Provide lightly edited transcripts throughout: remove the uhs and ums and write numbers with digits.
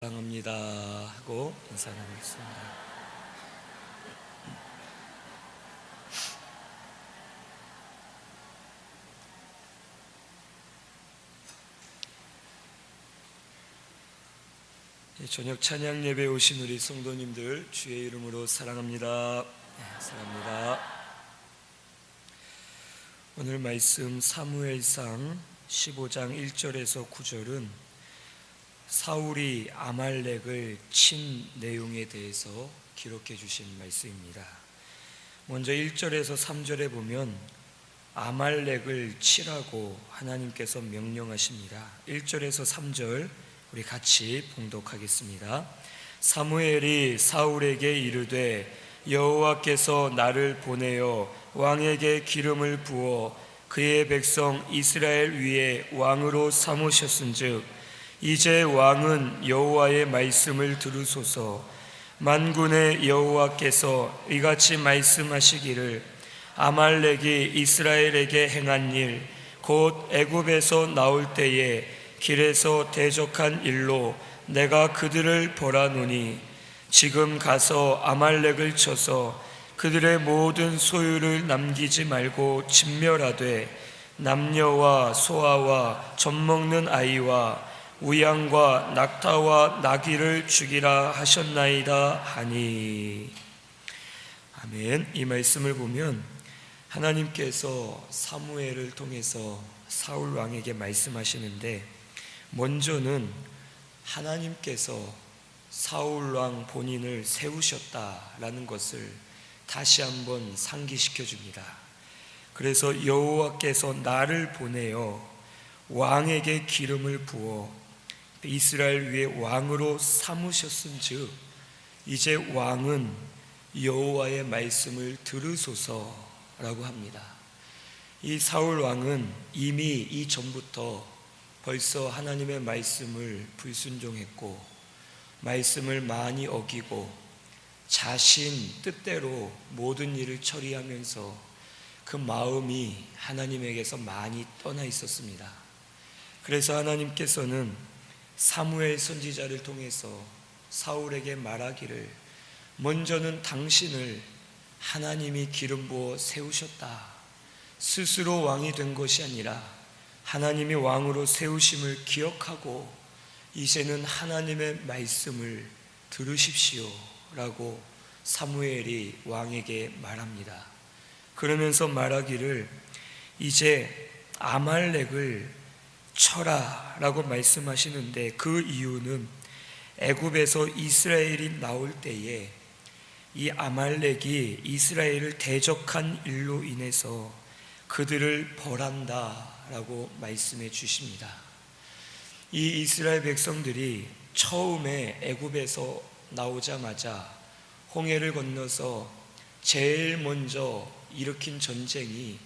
사랑합니다 하고 인사 나누겠습니다. 저녁 찬양 예배에 오신 우리 성도님들 주의 이름으로 사랑합니다. 사랑합니다. 오늘 말씀 사무엘상 15장 1절에서 9절은 사울이 아말렉을 친 내용에 대해서 기록해 주신 말씀입니다. 먼저 1절에서 3절에 보면 아말렉을 치라고 하나님께서 명령하십니다. 1절에서 3절 우리 같이 봉독하겠습니다. 사무엘이 사울에게 이르되 여호와께서 나를 보내어 왕에게 기름을 부어 그의 백성 이스라엘 위에 왕으로 삼으셨은즉 이제 왕은 여호와의 말씀을 들으소서. 만군의 여호와께서 이같이 말씀하시기를 아말렉이 이스라엘에게 행한 일 곧 애굽에서 나올 때에 길에서 대적한 일로 내가 그들을 벌하노니 지금 가서 아말렉을 쳐서 그들의 모든 소유를 남기지 말고 진멸하되 남녀와 소아와 젖먹는 아이와 우양과 낙타와 나귀를 죽이라 하셨나이다 하니. 아멘. 이 말씀을 보면 하나님께서 사무엘을 통해서 사울 왕에게 말씀하시는데, 먼저는 하나님께서 사울 왕 본인을 세우셨다라는 것을 다시 한번 상기시켜 줍니다. 그래서 여호와께서 나를 보내어 왕에게 기름을 부어 이스라엘 위에 왕으로 삼으셨은즉 이제 왕은 여호와의 말씀을 들으소서라고 합니다. 이 사울 왕은 이미 이전부터 벌써 하나님의 말씀을 불순종했고 말씀을 많이 어기고 자신 뜻대로 모든 일을 처리하면서 그 마음이 하나님에게서 많이 떠나 있었습니다. 그래서 하나님께서는 사무엘 선지자를 통해서 사울에게 말하기를 먼저는 당신을 하나님이 기름 부어 세우셨다. 스스로 왕이 된 것이 아니라 하나님이 왕으로 세우심을 기억하고 이제는 하나님의 말씀을 들으십시오 라고 사무엘이 왕에게 말합니다. 그러면서 말하기를 이제 아말렉을 쳐라 라고 말씀하시는데, 그 이유는 애굽에서 이스라엘이 나올 때에 이 아말렉이 이스라엘을 대적한 일로 인해서 그들을 벌한다 라고 말씀해 주십니다. 이 이스라엘 백성들이 처음에 애굽에서 나오자마자 홍해를 건너서 제일 먼저 일으킨 전쟁이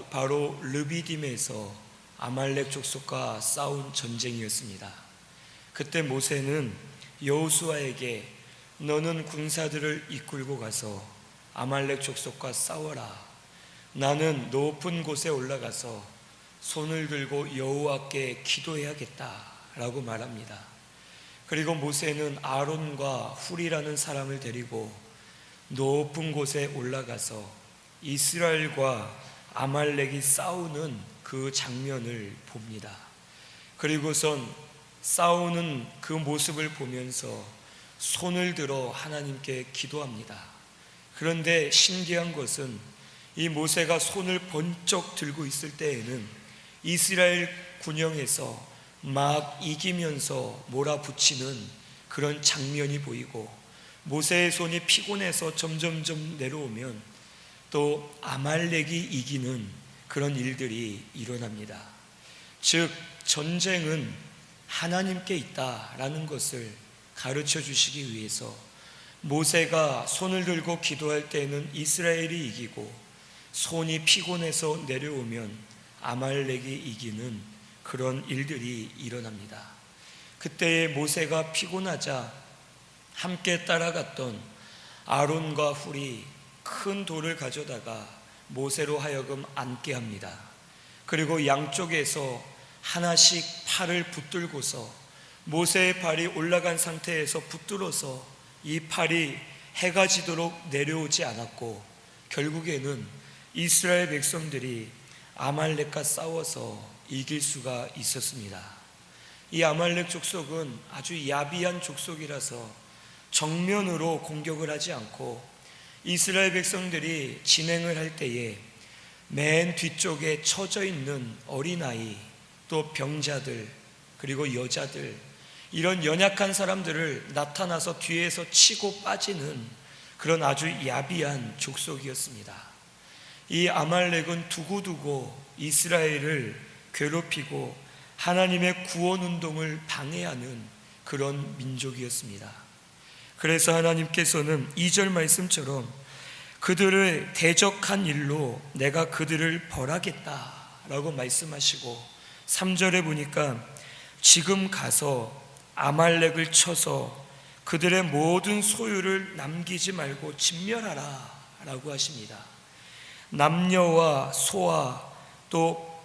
바로 르비딤에서 아말렉 족속과 싸운 전쟁이었습니다. 그때 모세는 여호수아에게 너는 군사들을 이끌고 가서 아말렉 족속과 싸워라. 나는 높은 곳에 올라가서 손을 들고 여호와께 기도해야겠다 라고 말합니다. 그리고 모세는 아론과 훌이라는 사람을 데리고 높은 곳에 올라가서 이스라엘과 아말렉이 싸우는 그 장면을 봅니다. 그리고선 싸우는 그 모습을 보면서 손을 들어 하나님께 기도합니다. 그런데 신기한 것은 이 모세가 손을 번쩍 들고 있을 때에는 이스라엘 군영에서 막 이기면서 몰아붙이는 그런 장면이 보이고, 모세의 손이 피곤해서 점점점 내려오면 또 아말렉이 이기는 그런 일들이 일어납니다. 즉 전쟁은 하나님께 있다라는 것을 가르쳐 주시기 위해서 모세가 손을 들고 기도할 때는 이스라엘이 이기고 손이 피곤해서 내려오면 아말렉이 이기는 그런 일들이 일어납니다. 그때에 모세가 피곤하자 함께 따라갔던 아론과 훌이 큰 돌을 가져다가 모세로 하여금 앉게 합니다. 그리고 양쪽에서 하나씩 팔을 붙들고서 모세의 발이 올라간 상태에서 붙들어서 이 팔이 해가 지도록 내려오지 않았고, 결국에는 이스라엘 백성들이 아말렉과 싸워서 이길 수가 있었습니다. 이 아말렉 족속은 아주 야비한 족속이라서 정면으로 공격을 하지 않고, 이스라엘 백성들이 진행을 할 때에 맨 뒤쪽에 처져 있는 어린아이, 또 병자들, 그리고 여자들, 이런 연약한 사람들을 나타나서 뒤에서 치고 빠지는 그런 아주 야비한 족속이었습니다. 이 아말렉은 두고두고 이스라엘을 괴롭히고 하나님의 구원 운동을 방해하는 그런 민족이었습니다. 그래서 하나님께서는 2절 말씀처럼 그들을 대적한 일로 내가 그들을 벌하겠다라고 말씀하시고, 3절에 보니까 지금 가서 아말렉을 쳐서 그들의 모든 소유를 남기지 말고 진멸하라 라고 하십니다. 남녀와 소와 또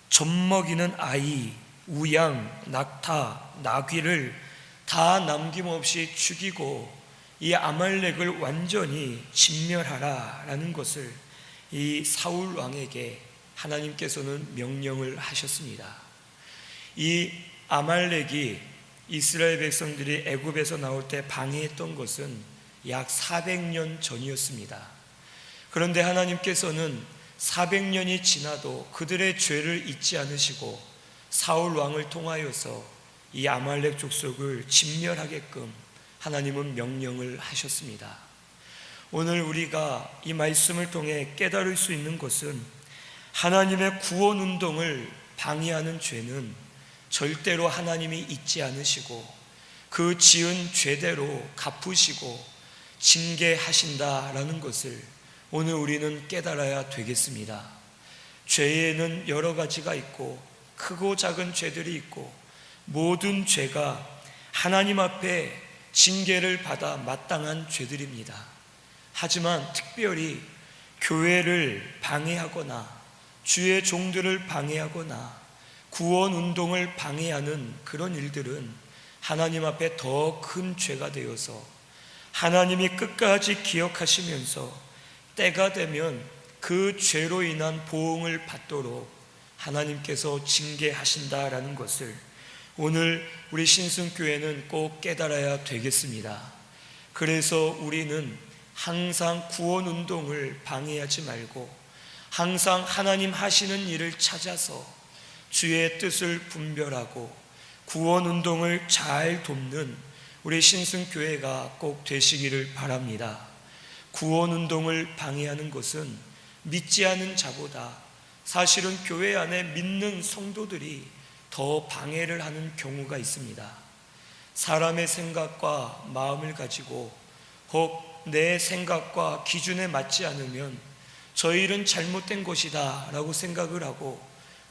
젖먹이는 아이, 우양, 낙타, 나귀를 다 남김없이 죽이고 이 아말렉을 완전히 진멸하라 라는 것을 이 사울 왕에게 하나님께서는 명령을 하셨습니다. 이 아말렉이 이스라엘 백성들이 애굽에서 나올 때 방해했던 것은 약 400년 전이었습니다. 그런데 하나님께서는 400년이 지나도 그들의 죄를 잊지 않으시고 사울 왕을 통하여서 이 아말렉 족속을 진멸하게끔 하나님은 명령을 하셨습니다. 오늘 우리가 이 말씀을 통해 깨달을 수 있는 것은 하나님의 구원 운동을 방해하는 죄는 절대로 하나님이 잊지 않으시고 그 지은 죄대로 갚으시고 징계하신다라는 것을 오늘 우리는 깨달아야 되겠습니다. 죄에는 여러 가지가 있고 크고 작은 죄들이 있고 모든 죄가 하나님 앞에 징계를 받아 마땅한 죄들입니다. 하지만 특별히 교회를 방해하거나 주의 종들을 방해하거나 구원 운동을 방해하는 그런 일들은 하나님 앞에 더 큰 죄가 되어서 하나님이 끝까지 기억하시면서 때가 되면 그 죄로 인한 보응을 받도록 하나님께서 징계하신다라는 것을 오늘 우리 신승교회는 꼭 깨달아야 되겠습니다. 그래서 우리는 항상 구원 운동을 방해하지 말고 항상 하나님 하시는 일을 찾아서 주의 뜻을 분별하고 구원 운동을 잘 돕는 우리 신승교회가 꼭 되시기를 바랍니다. 구원 운동을 방해하는 것은 믿지 않은 자보다 사실은 교회 안에 믿는 성도들이 더 방해를 하는 경우가 있습니다. 사람의 생각과 마음을 가지고 혹 내 생각과 기준에 맞지 않으면 저 일은 잘못된 것이다 라고 생각을 하고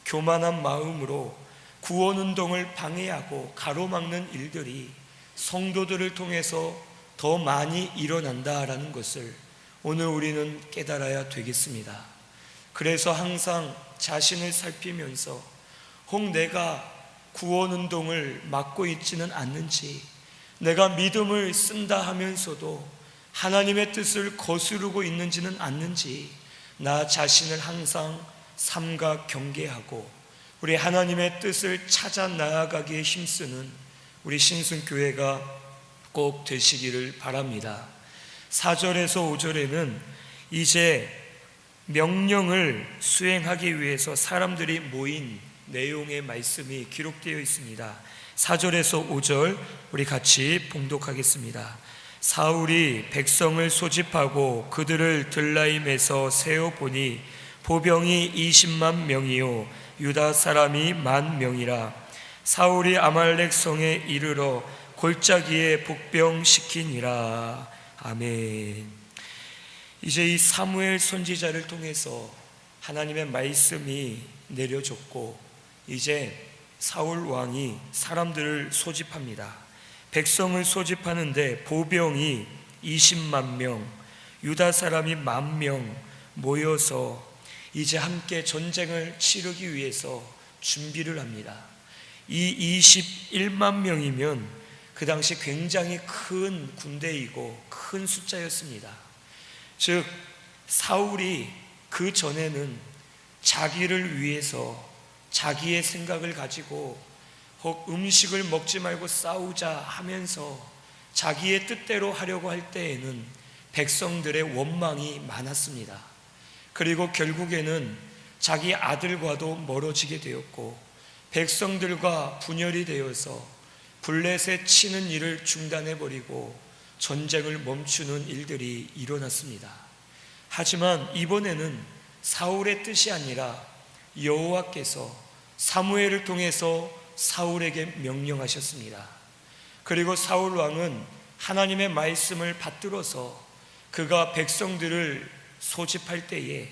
교만한 마음으로 구원 운동을 방해하고 가로막는 일들이 성도들을 통해서 더 많이 일어난다라는 것을 오늘 우리는 깨달아야 되겠습니다. 그래서 항상 자신을 살피면서 혹 내가 구원 운동을 맡고 있지는 않는지, 내가 믿음을 쓴다 하면서도 하나님의 뜻을 거스르고 있는지는 않는지 나 자신을 항상 삼가 경계하고 우리 하나님의 뜻을 찾아 나아가기에 힘쓰는 우리 신승교회가 꼭 되시기를 바랍니다. 4절에서 5절에는 이제 명령을 수행하기 위해서 사람들이 모인 내용의 말씀이 기록되어 있습니다. 4절에서 5절 우리 같이 봉독하겠습니다. 사울이 백성을 소집하고 그들을 들라임에서 세어보니 보병이 20만 명이요 유다 사람이 10,000명이라. 사울이 아말렉 성에 이르러 골짜기에 복병시키니라. 아멘. 이제 이 사무엘 선지자를 통해서 하나님의 말씀이 내려졌고 이제 사울 왕이 사람들을 소집합니다. 백성을 소집하는데 보병이 20만 명, 유다 사람이 10,000명 모여서 이제 함께 전쟁을 치르기 위해서 준비를 합니다. 이 21만 명이면 그 당시 굉장히 큰 군대이고 큰 숫자였습니다. 즉 사울이 그 전에는 자기를 위해서 자기의 생각을 가지고 혹 음식을 먹지 말고 싸우자 하면서 자기의 뜻대로 하려고 할 때에는 백성들의 원망이 많았습니다. 그리고 결국에는 자기 아들과도 멀어지게 되었고 백성들과 분열이 되어서 블레셋 치는 일을 중단해버리고 전쟁을 멈추는 일들이 일어났습니다. 하지만 이번에는 사울의 뜻이 아니라 여호와께서 사무엘을 통해서 사울에게 명령하셨습니다. 그리고 사울 왕은 하나님의 말씀을 받들어서 그가 백성들을 소집할 때에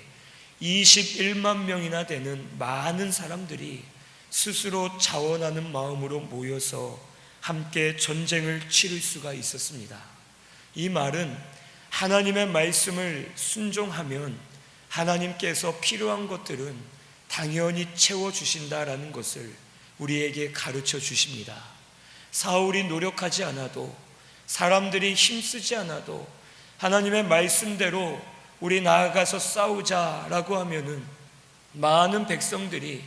21만 명이나 되는 많은 사람들이 스스로 자원하는 마음으로 모여서 함께 전쟁을 치를 수가 있었습니다. 이 말은 하나님의 말씀을 순종하면 하나님께서 필요한 것들은 당연히 채워주신다라는 것을 우리에게 가르쳐 주십니다. 사울이 노력하지 않아도, 사람들이 힘쓰지 않아도 하나님의 말씀대로 우리 나아가서 싸우자라고 하면은 많은 백성들이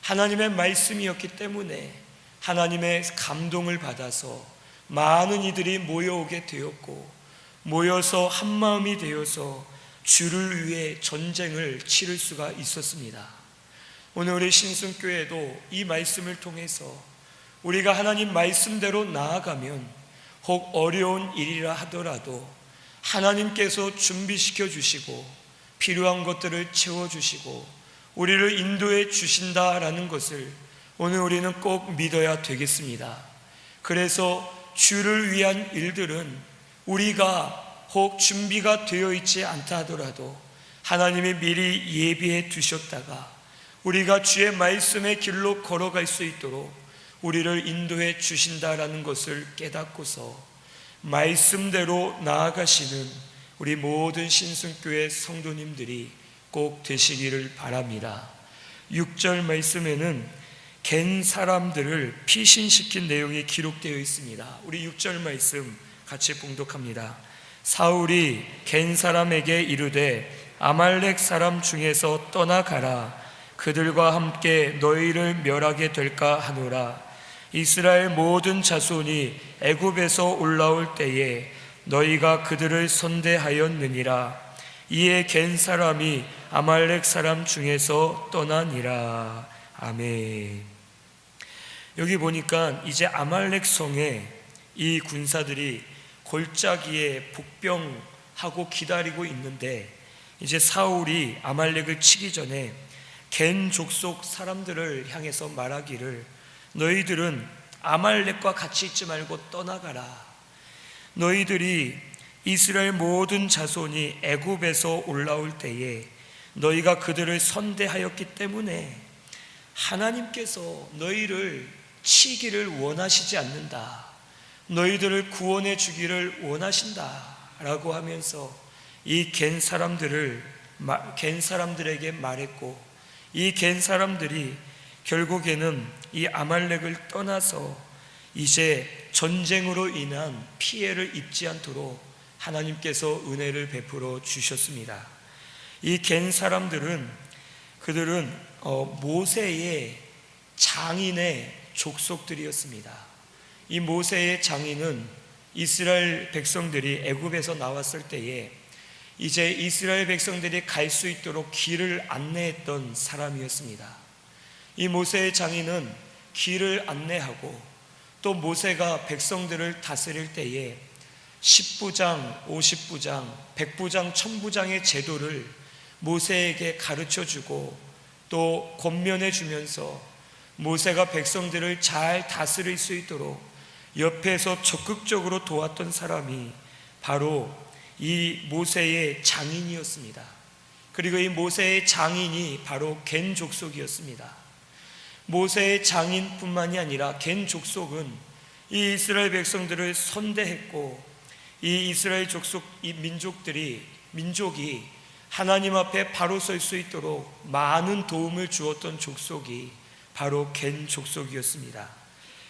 하나님의 말씀이었기 때문에 하나님의 감동을 받아서 많은 이들이 모여오게 되었고, 모여서 한마음이 되어서 주를 위해 전쟁을 치를 수가 있었습니다. 오늘 우리 신순교회도 이 말씀을 통해서 우리가 하나님 말씀대로 나아가면 혹 어려운 일이라 하더라도 하나님께서 준비시켜 주시고 필요한 것들을 채워주시고 우리를 인도해 주신다라는 것을 오늘 우리는 꼭 믿어야 되겠습니다. 그래서 주를 위한 일들은 우리가 혹 준비가 되어 있지 않다 하더라도 하나님이 미리 예비해 두셨다가 우리가 주의 말씀의 길로 걸어갈 수 있도록 우리를 인도해 주신다라는 것을 깨닫고서 말씀대로 나아가시는 우리 모든 신순교회 성도님들이 꼭 되시기를 바랍니다. 6절 말씀에는 갠 사람들을 피신시킨 내용이 기록되어 있습니다. 우리 6절 말씀 같이 봉독합니다. 사울이 갠 사람에게 이르되 아말렉 사람 중에서 떠나가라. 그들과 함께 너희를 멸하게 될까 하노라. 이스라엘 모든 자손이 애굽에서 올라올 때에 너희가 그들을 선대하였느니라. 이에 갠 사람이 아말렉 사람 중에서 떠나니라. 아멘. 여기 보니까 이제 아말렉 성에 이 군사들이 골짜기에 복병하고 기다리고 있는데, 이제 사울이 아말렉을 치기 전에 갠 족속 사람들을 향해서 말하기를 너희들은 아말렉과 같이 있지 말고 떠나가라. 너희들이 이스라엘 모든 자손이 애굽에서 올라올 때에 너희가 그들을 선대하였기 때문에 하나님께서 너희를 치기를 원하시지 않는다. 너희들을 구원해 주기를 원하신다 라고 하면서 이 갠 사람들에게 말했고, 이 갠 사람들이 결국에는 이 아말렉을 떠나서 이제 전쟁으로 인한 피해를 입지 않도록 하나님께서 은혜를 베풀어 주셨습니다. 이 갠 사람들은 그들은 모세의 장인의 족속들이었습니다. 이 모세의 장인은 이스라엘 백성들이 애굽에서 나왔을 때에 이제 이스라엘 백성들이 갈 수 있도록 길을 안내했던 사람이었습니다. 이 모세의 장인은 길을 안내하고 또 모세가 백성들을 다스릴 때에 10부장, 50부장, 100부장, 1000부장의 제도를 모세에게 가르쳐주고 또 권면해 주면서 모세가 백성들을 잘 다스릴 수 있도록 옆에서 적극적으로 도왔던 사람이 바로 이 모세의 장인이었습니다. 그리고 이 모세의 장인이 바로 갠 족속이었습니다. 모세의 장인뿐만이 아니라 갠 족속은 이 이스라엘 백성들을 선대했고, 이 이스라엘 족속, 이 민족이 하나님 앞에 바로 설 수 있도록 많은 도움을 주었던 족속이 바로 겐 족속이었습니다.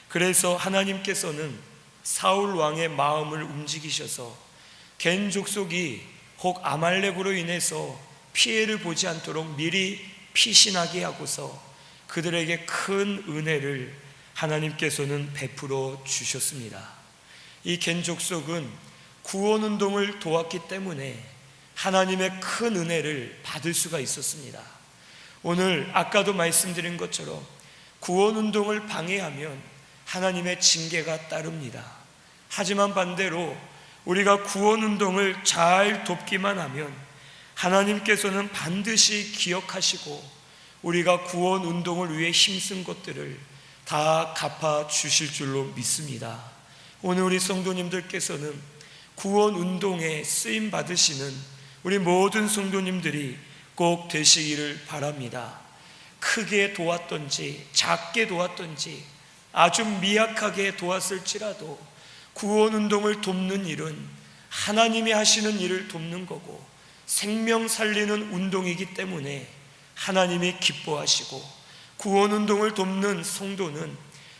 그래서 하나님께서는 사울 왕의 마음을 움직이셔서 겐 족속이 혹 아말렉으로 인해서 피해를 보지 않도록 미리 피신하게 하고서 그들에게 큰 은혜를 하나님께서는 베풀어 주셨습니다. 이 겐 족속은 구원운동을 도왔기 때문에 하나님의 큰 은혜를 받을 수가 있었습니다. 오늘 아까도 말씀드린 것처럼 구원운동을 방해하면 하나님의 징계가 따릅니다. 하지만 반대로 우리가 구원운동을 잘 돕기만 하면 하나님께서는 반드시 기억하시고 우리가 구원운동을 위해 힘쓴 것들을 다 갚아주실 줄로 믿습니다. 오늘 우리 성도님들께서는 구원운동에 쓰임받으시는 우리 모든 성도님들이 꼭 되시기를 바랍니다. 크게 도왔던지 작게 도왔던지 아주 미약하게 도왔을지라도 구원운동을 돕는 일은 하나님이 하시는 일을 돕는 거고 생명 살리는 운동이기 때문에 하나님이 기뻐하시고 구원운동을 돕는 성도는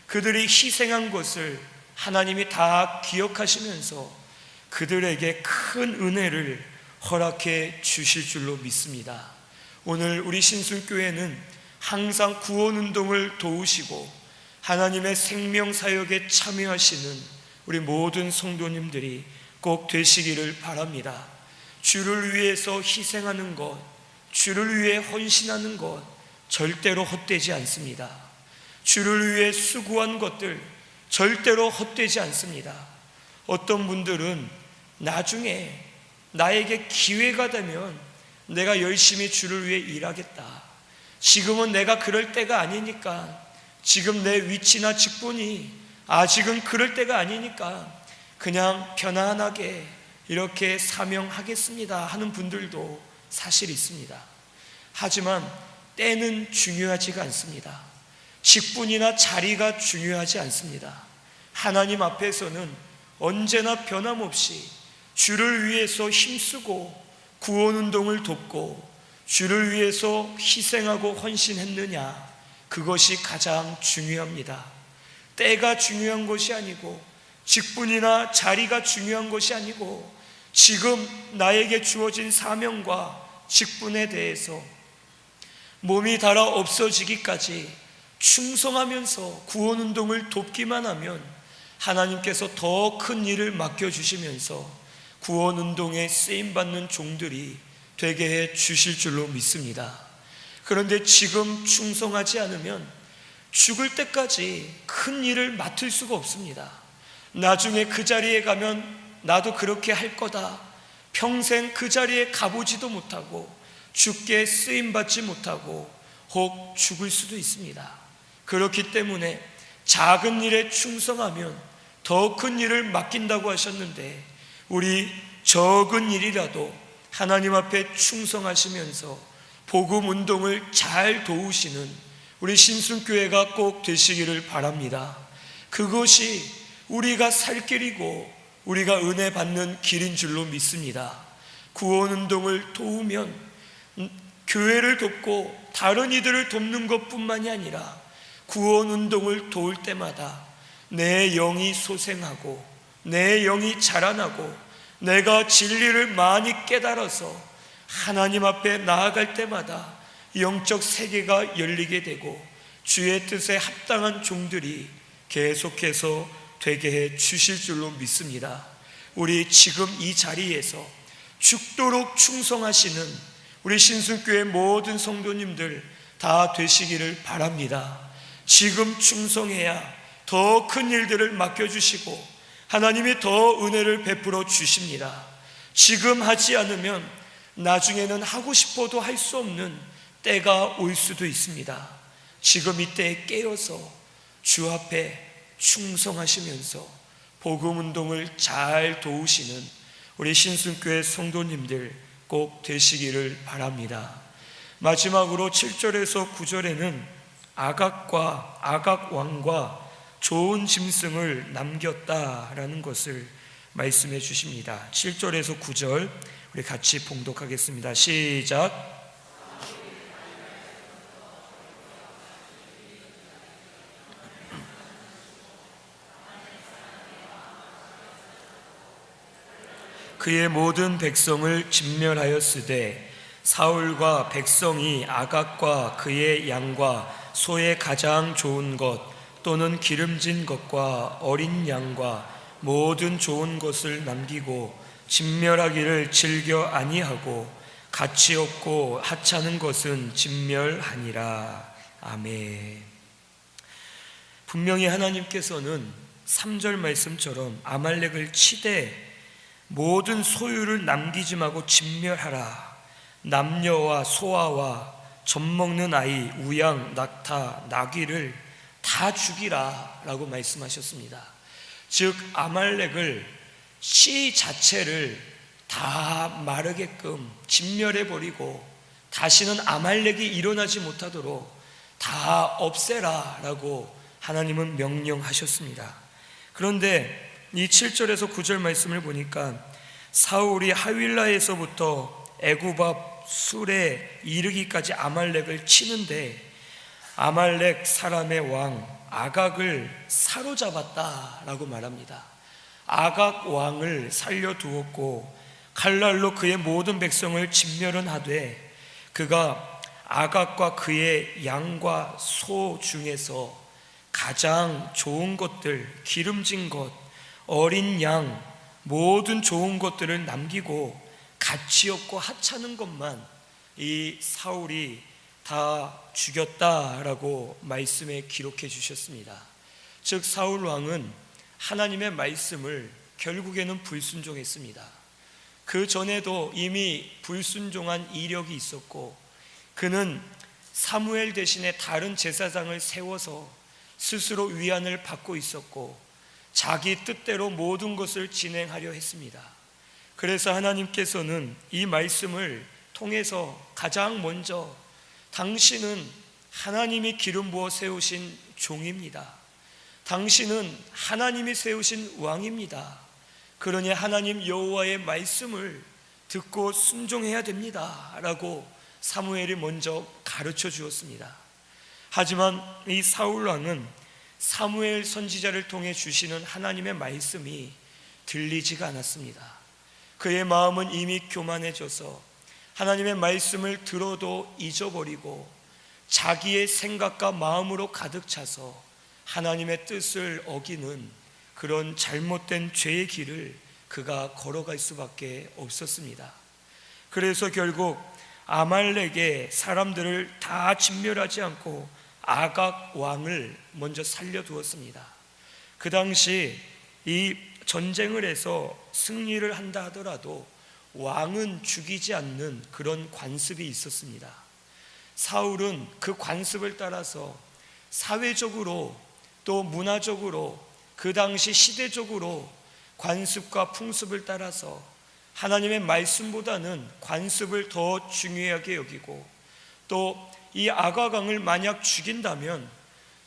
그들이 희생한 것을 하나님이 다 기억하시면서 그들에게 큰 은혜를 허락해 주실 줄로 믿습니다. 오늘 우리 신순교회는 항상 구원운동을 도우시고 하나님의 생명사역에 참여하시는 우리 모든 성도님들이 꼭 되시기를 바랍니다. 주를 위해서 희생하는 것, 주를 위해 헌신하는 것 절대로 헛되지 않습니다. 주를 위해 수고한 것들 절대로 헛되지 않습니다. 어떤 분들은 나중에 나에게 기회가 되면 내가 열심히 주를 위해 일하겠다. 지금은 내가 그럴 때가 아니니까, 지금 내 위치나 직분이 아직은 그럴 때가 아니니까 그냥 편안하게 이렇게 사명하겠습니다 하는 분들도 사실 있습니다. 하지만 때는 중요하지가 않습니다. 직분이나 자리가 중요하지 않습니다. 하나님 앞에서는 언제나 변함없이 주를 위해서 힘쓰고 구원운동을 돕고 주를 위해서 희생하고 헌신했느냐, 그것이 가장 중요합니다. 때가 중요한 것이 아니고 직분이나 자리가 중요한 것이 아니고 지금 나에게 주어진 사명과 직분에 대해서 몸이 닳아 없어지기까지 충성하면서 구원운동을 돕기만 하면 하나님께서 더 큰 일을 맡겨주시면서 구원운동에 쓰임받는 종들이 되게 해 주실 줄로 믿습니다. 그런데 지금 충성하지 않으면 죽을 때까지 큰 일을 맡을 수가 없습니다. 나중에 그 자리에 가면 나도 그렇게 할 거다, 평생 그 자리에 가보지도 못하고 죽게 쓰임받지 못하고 혹 죽을 수도 있습니다. 그렇기 때문에 작은 일에 충성하면 더 큰 일을 맡긴다고 하셨는데, 우리 적은 일이라도 하나님 앞에 충성하시면서 복음 운동을 잘 도우시는 우리 신순교회가 꼭 되시기를 바랍니다. 그것이 우리가 살 길이고 우리가 은혜 받는 길인 줄로 믿습니다. 구원 운동을 도우면 교회를 돕고 다른 이들을 돕는 것뿐만이 아니라 구원 운동을 도울 때마다 내 영이 소생하고 내 영이 자라나고 내가 진리를 많이 깨달아서 하나님 앞에 나아갈 때마다 영적 세계가 열리게 되고 주의 뜻에 합당한 종들이 계속해서 되게 해 주실 줄로 믿습니다. 우리 지금 이 자리에서 죽도록 충성하시는 우리 신순교회 모든 성도님들 다 되시기를 바랍니다. 지금 충성해야 더 큰 일들을 맡겨주시고 하나님이 더 은혜를 베풀어 주십니다. 지금 하지 않으면 나중에는 하고 싶어도 할 수 없는 때가 올 수도 있습니다. 지금 이때에 깨어서 주 앞에 충성하시면서 복음 운동을 잘 도우시는 우리 신순교회 성도님들 꼭 되시기를 바랍니다. 마지막으로 7절에서 9절에는 아각 왕과 좋은 짐승을 남겼다라는 것을 말씀해 주십니다. 7절에서 9절 우리 같이 봉독하겠습니다. 시작. 그의 모든 백성을 진멸하였으되 사울과 백성이 아각과 그의 양과 소의 가장 좋은 것 또는 기름진 것과 어린 양과 모든 좋은 것을 남기고 진멸하기를 즐겨 아니하고 가치 없고 하찮은 것은 진멸하니라. 아멘. 분명히 하나님께서는 3절 말씀처럼 아말렉을 치되 모든 소유를 남기지 말고 진멸하라. 남녀와 소아와 젖먹는 아이, 우양, 낙타, 나귀를 다 죽이라 라고 말씀하셨습니다. 즉 아말렉을 씨 자체를 다 마르게끔 진멸해버리고 다시는 아말렉이 일어나지 못하도록 다 없애라 라고 하나님은 명령하셨습니다. 그런데 이 7절에서 9절 말씀을 보니까 사울이 하윌라에서부터 애굽 앞 술에 이르기까지 아말렉을 치는데 아말렉 사람의 왕 아각을 사로잡았다라고 말합니다. 아각 왕을 살려두었고 칼날로 그의 모든 백성을 진멸은 하되 그가 아각과 그의 양과 소 중에서 가장 좋은 것들, 기름진 것, 어린 양, 모든 좋은 것들을 남기고 가치 없고 하찮은 것만 이 사울이 다 죽였다라고 말씀에 기록해 주셨습니다. 즉 사울 왕은 하나님의 말씀을 결국에는 불순종했습니다. 그 전에도 이미 불순종한 이력이 있었고 그는 사무엘 대신에 다른 제사장을 세워서 스스로 위안을 받고 있었고 자기 뜻대로 모든 것을 진행하려 했습니다. 그래서 하나님께서는 이 말씀을 통해서 가장 먼저 당신은 하나님이 기름 부어 세우신 종입니다. 당신은 하나님이 세우신 왕입니다. 그러니 하나님 여호와의 말씀을 듣고 순종해야 됩니다 라고 사무엘이 먼저 가르쳐 주었습니다. 하지만 이 사울 왕은 사무엘 선지자를 통해 주시는 하나님의 말씀이 들리지가 않았습니다. 그의 마음은 이미 교만해져서 하나님의 말씀을 들어도 잊어버리고 자기의 생각과 마음으로 가득 차서 하나님의 뜻을 어기는 그런 잘못된 죄의 길을 그가 걸어갈 수밖에 없었습니다. 그래서 결국 아말렉의 사람들을 다 진멸하지 않고 아각 왕을 먼저 살려두었습니다. 그 당시 이 전쟁을 해서 승리를 한다 하더라도 왕은 죽이지 않는 그런 관습이 있었습니다. 사울은 그 관습을 따라서 사회적으로 또 문화적으로 그 당시 시대적으로 관습과 풍습을 따라서 하나님의 말씀보다는 관습을 더 중요하게 여기고 또 이 아가강을 만약 죽인다면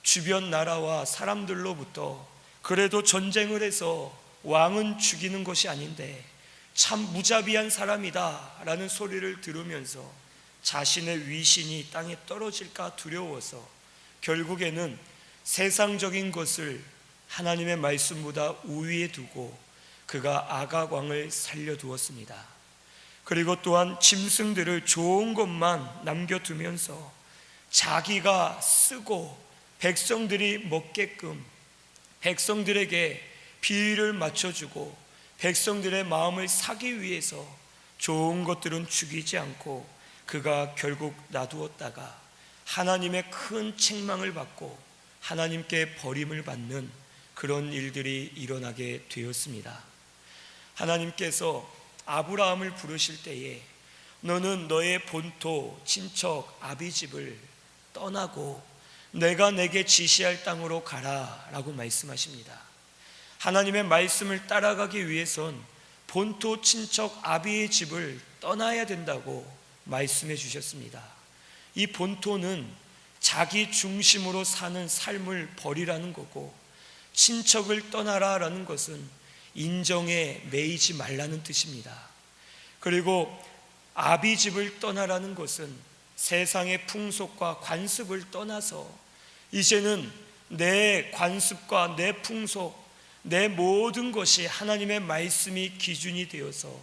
주변 나라와 사람들로부터 그래도 전쟁을 해서 왕은 죽이는 것이 아닌데 참 무자비한 사람이다 라는 소리를 들으면서 자신의 위신이 땅에 떨어질까 두려워서 결국에는 세상적인 것을 하나님의 말씀보다 우위에 두고 그가 아각 왕을 살려두었습니다. 그리고 또한 짐승들을 좋은 것만 남겨두면서 자기가 쓰고 백성들이 먹게끔 백성들에게 비위를 맞춰주고 백성들의 마음을 사기 위해서 좋은 것들은 죽이지 않고 그가 결국 놔두었다가 하나님의 큰 책망을 받고 하나님께 버림을 받는 그런 일들이 일어나게 되었습니다. 하나님께서 아브라함을 부르실 때에 너는 너의 본토 친척 아비집을 떠나고 내가 내게 지시할 땅으로 가라 라고 말씀하십니다. 하나님의 말씀을 따라가기 위해선 본토 친척 아비의 집을 떠나야 된다고 말씀해 주셨습니다. 이 본토는 자기 중심으로 사는 삶을 버리라는 거고 친척을 떠나라라는 것은 인정에 매이지 말라는 뜻입니다. 그리고 아비집을 떠나라는 것은 세상의 풍속과 관습을 떠나서 이제는 내 관습과 내 풍속, 내 모든 것이 하나님의 말씀이 기준이 되어서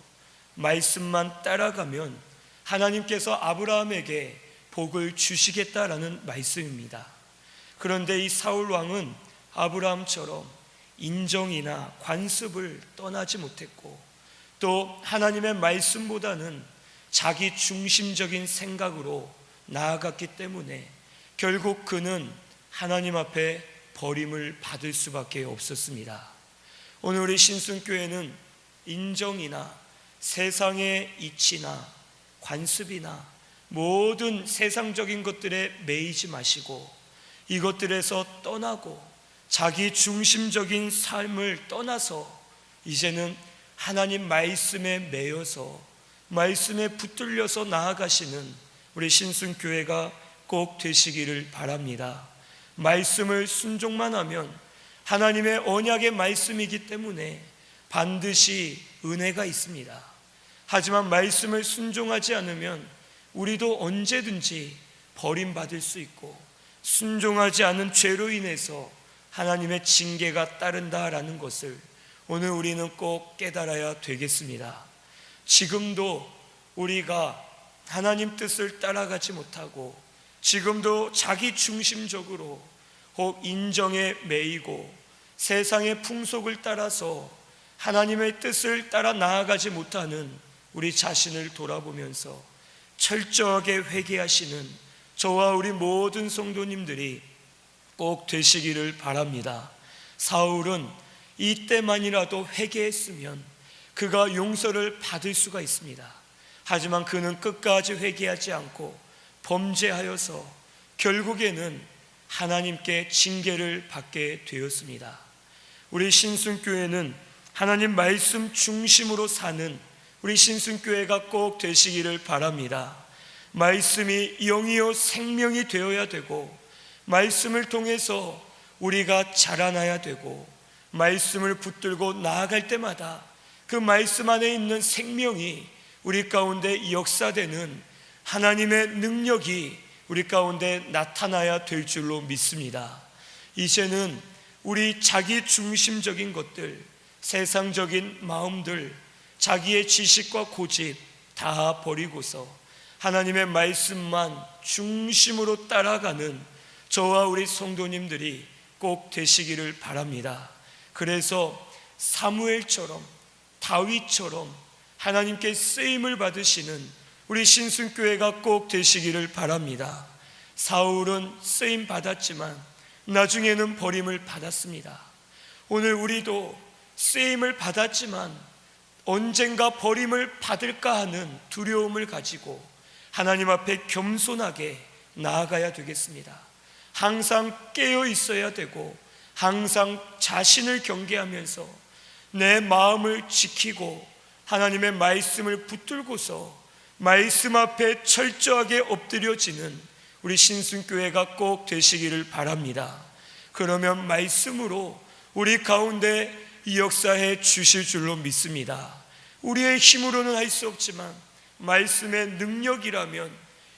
말씀만 따라가면 하나님께서 아브라함에게 복을 주시겠다라는 말씀입니다. 그런데 이 사울 왕은 아브라함처럼 인정이나 관습을 떠나지 못했고, 또 하나님의 말씀보다는 자기 중심적인 생각으로 나아갔기 때문에 결국 그는 하나님 앞에 버림을 받을 수밖에 없었습니다. 오늘 우리 신순교회는 인정이나 세상의 이치나 관습이나 모든 세상적인 것들에 매이지 마시고 이것들에서 떠나고 자기 중심적인 삶을 떠나서 이제는 하나님 말씀에 매여서 말씀에 붙들려서 나아가시는 우리 신순교회가 꼭 되시기를 바랍니다. 말씀을 순종만 하면 하나님의 언약의 말씀이기 때문에 반드시 은혜가 있습니다. 하지만 말씀을 순종하지 않으면 우리도 언제든지 버림받을 수 있고 순종하지 않은 죄로 인해서 하나님의 징계가 따른다라는 것을 오늘 우리는 꼭 깨달아야 되겠습니다. 지금도 우리가 하나님 뜻을 따라가지 못하고 지금도 자기 중심적으로 혹 인정에 매이고 세상의 풍속을 따라서 하나님의 뜻을 따라 나아가지 못하는 우리 자신을 돌아보면서 철저하게 회개하시는 저와 우리 모든 성도님들이 꼭 되시기를 바랍니다. 사울은 이때만이라도 회개했으면 그가 용서를 받을 수가 있습니다. 하지만 그는 끝까지 회개하지 않고 범죄하여서 결국에는 하나님께 징계를 받게 되었습니다. 우리 신순교회는 하나님 말씀 중심으로 사는 우리 신순교회가 꼭 되시기를 바랍니다. 말씀이 영이요 생명이 되어야 되고 말씀을 통해서 우리가 자라나야 되고 말씀을 붙들고 나아갈 때마다 그 말씀 안에 있는 생명이 우리 가운데 역사되는 하나님의 능력이 우리 가운데 나타나야 될 줄로 믿습니다. 이제는 우리 자기 중심적인 것들, 세상적인 마음들, 자기의 지식과 고집 다 버리고서 하나님의 말씀만 중심으로 따라가는 저와 우리 성도님들이 꼭 되시기를 바랍니다. 그래서 사무엘처럼 다윗처럼 하나님께 쓰임을 받으시는 우리 신순교회가 꼭 되시기를 바랍니다. 사울은 쓰임 받았지만 나중에는 버림을 받았습니다. 오늘 우리도 쓰임을 받았지만 언젠가 버림을 받을까 하는 두려움을 가지고 하나님 앞에 겸손하게 나아가야 되겠습니다. 항상 깨어 있어야 되고 항상 자신을 경계하면서 내 마음을 지키고 하나님의 말씀을 붙들고서 말씀 앞에 철저하게 엎드려지는 우리 신순교회가 꼭 되시기를 바랍니다. 그러면 말씀으로 우리 가운데 역사해 주실 줄로 믿습니다. 우리의 힘으로는 할 수 없지만 말씀의 능력이라면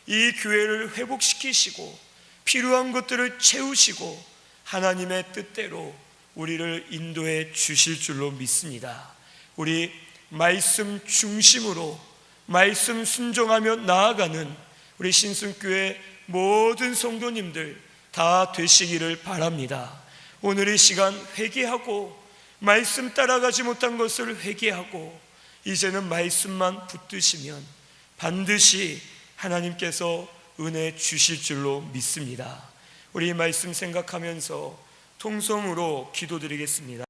이 교회를 회복시키시고 필요한 것들을 채우시고 하나님의 뜻대로 우리를 인도해 주실 줄로 믿습니다. 우리 말씀 중심으로 말씀 순종하며 나아가는 우리 신순교회 모든 성도님들 다 되시기를 바랍니다. 오늘 이 시간 회개하고 말씀 따라가지 못한 것을 회개하고 이제는 말씀만 붙드시면 반드시 하나님께서 은혜 주실 줄로 믿습니다. 우리 이 말씀 생각하면서 통성으로 기도드리겠습니다.